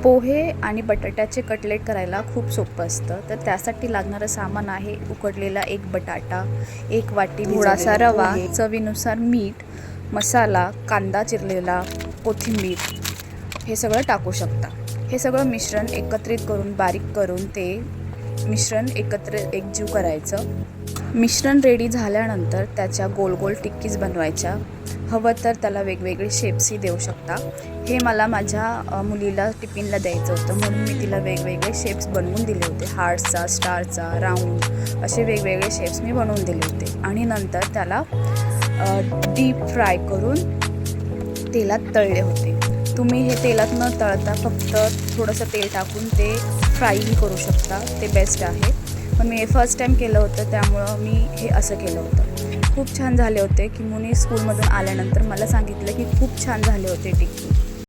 पोहे आणि बटाट्याचे कटलेट करायला खूप सोपं असतं. तर त्यासाठी लागणारं सामान आहे उकडलेला एक बटाटा, 1 वाटी थोडासा रवा, चवीनुसार मीठ, मसाला, कांदा चिरलेला, कोथिंबीर हे सगळं टाकू शकता. हे सगळं मिश्रण एकत्रित करून बारीक करून ते मिश्रण एकत्र एकजीव करायचं. मिश्रण रेडी झाल्यानंतर त्याच्या गोल गोल टिक्कीज बनवायच्या. हवं तर त्याला वेगवेगळे शेप्सही देऊ शकता. हे मला माझ्या मुलीला टिफिनला द्यायचं होतं म्हणून मी तिला वेगवेगळे शेप्स बनवून दिले होते. हार्टचा, स्टारचा, राऊंड असे वेगवेगळे शेप्स मी बनवून दिले होते. आणि नंतर त्याला डीप फ्राय करून तेलात तळले होते. तुम्ही हे तेलात न तळता फक्त थोडंसं तेल टाकून ते फ्रायही करू शकता, ते बेस्ट आहे. पण मी हे फर्स्ट टाईम केलं होतं त्यामुळं मी हे असं केलं होतं. खूप छान झाले होते. की मुली स्कूलमधून आल्यानंतर मला सांगितलं की खूप छान झाले होते टिक्की.